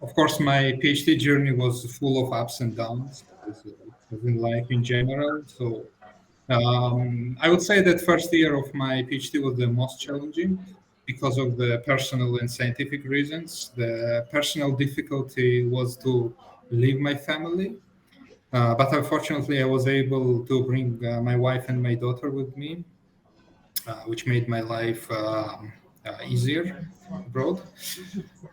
Of course, my PhD journey was full of ups and downs, as in life in general. So I would say that first year of my PhD was the most challenging because of the personal and scientific reasons. The personal difficulty was to leave my family, but unfortunately, I was able to bring my wife and my daughter with me, which made my life easier abroad.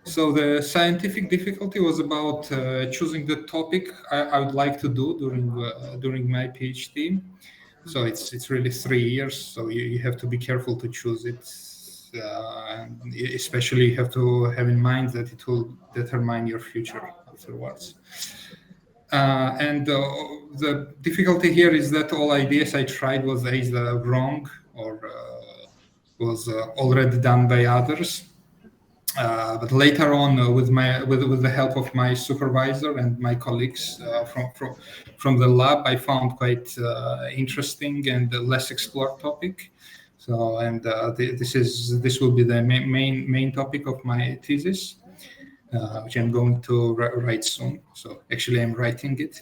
So the scientific difficulty was about choosing the topic I would like to do during my PhD. So it's really 3 years. So you have to be careful to choose it. And especially you have to have in mind that it will determine your future afterwards. And the difficulty here is that all ideas I tried was either wrong or was already done by others. But later on, with the help of my supervisor and my colleagues from the lab, I found quite interesting and less explored topic. So, and this will be the main topic of my thesis, which I'm going to write soon. So actually, I'm writing it.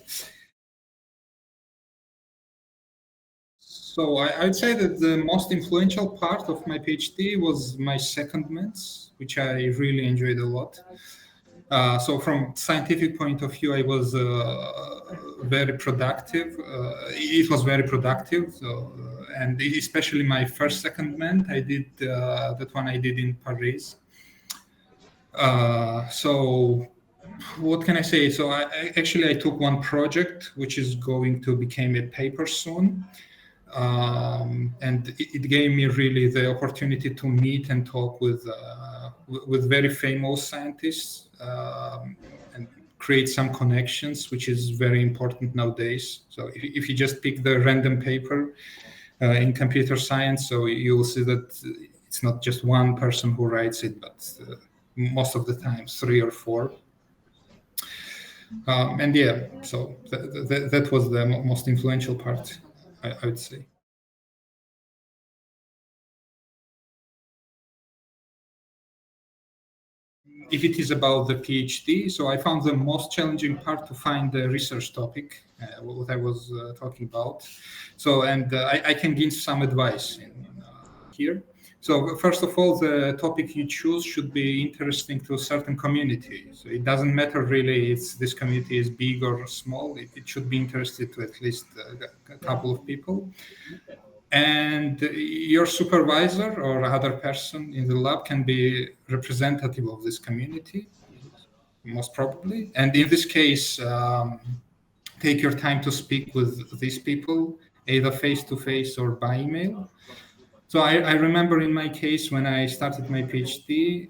So I'd say that the most influential part of my PhD was my secondments, which I really enjoyed a lot. So from scientific point of view, I was very productive. It was very productive. So, and especially my first secondment, I did that one I did in Paris. So what can I say? So I took one project which is going to become a paper soon. And it gave me really the opportunity to meet and talk with very famous scientists and create some connections, which is very important nowadays. So if you just pick the random paper in computer science, so you'll see that it's not just one person who writes it, but most of the time 3 or 4. And yeah, so that was the most influential part, I would say. If it is about the PhD, so I found the most challenging part to find the research topic, what I was talking about. So, and I can give some advice here. So first of all, the topic you choose should be interesting to a certain community. So it doesn't matter really if this community is big or small. It should be interested to at least a couple of people. And your supervisor or other person in the lab can be representative of this community, most probably. And in this case, take your time to speak with these people, either face-to-face or by email. So I remember in my case, when I started my PhD,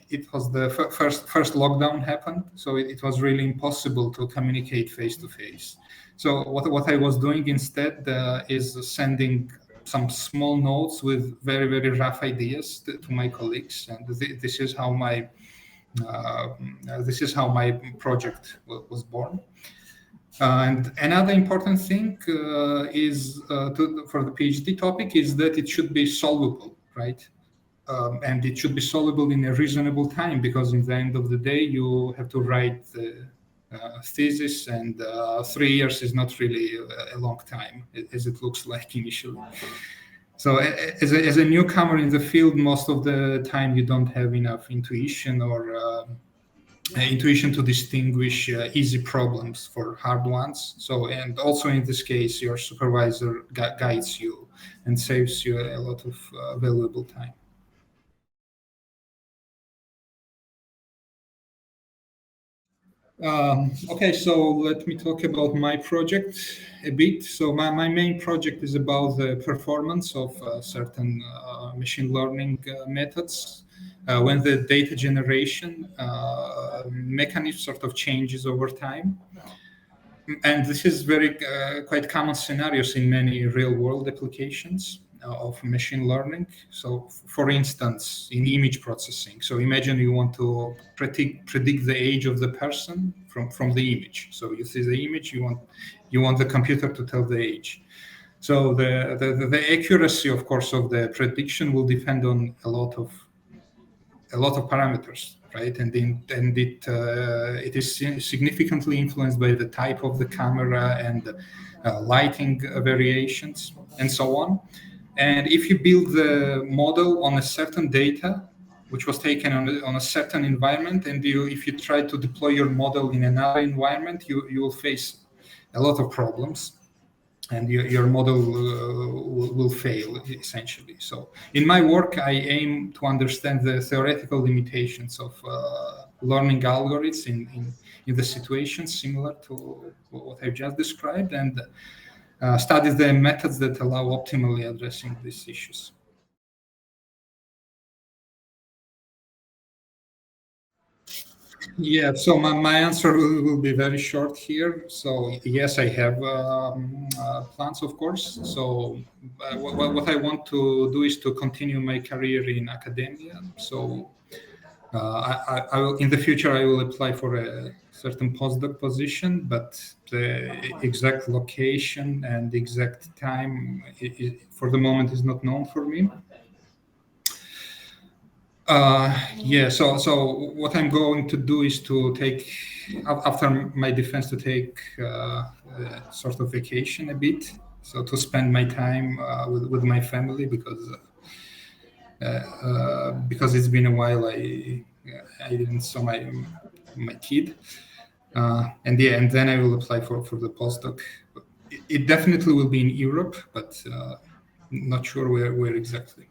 it was the first lockdown happened. So it was really impossible to communicate face-to-face. So what I was doing instead is sending some small notes with very, very rough ideas to my colleagues. And this is how my project was born. And another important thing is for the PhD topic is that it should be solvable, right? And it should be solvable in a reasonable time, because in the end of the day, you have to write the thesis, and 3 years is not really a long time, as it looks like initially. So as a newcomer in the field, most of the time you don't have enough intuition to distinguish easy problems for hard ones. So, and also in this case, your supervisor guides you and saves you a lot of valuable time. Okay, so let me talk about my project a bit. So my main project is about the performance of certain machine learning methods when the data generation mechanism sort of changes over time. And this is very quite common scenarios in many real-world applications of machine learning. So, for instance, in image processing. So imagine you want to predict the age of the person from the image. So you see the image, you want the computer to tell the age. So the accuracy, of course, of the prediction will depend on a lot of parameters. right? And it is significantly influenced by the type of the camera and lighting variations and so on. And if you build the model on a certain data, which was taken on a certain environment, and if you try to deploy your model in another environment, you will face a lot of problems, and your model will fail essentially. So in my work, I aim to understand the theoretical limitations of learning algorithms in the situations similar to what I've just described, and study the methods that allow optimally addressing these issues. Yeah, so my answer will be very short here. So yes, I have plans, of course. So what I want to do is to continue my career in academia. So I will, in the future, I will apply for a certain postdoc position, but the exact location and exact time for the moment is not known for me. Yeah, so what I'm going to do is to take, after my defense, to take sort of vacation a bit. So to spend my time with my family, because it's been a while I didn't saw my kid. And yeah, and then I will apply for the postdoc. It definitely will be in Europe, but not sure where exactly.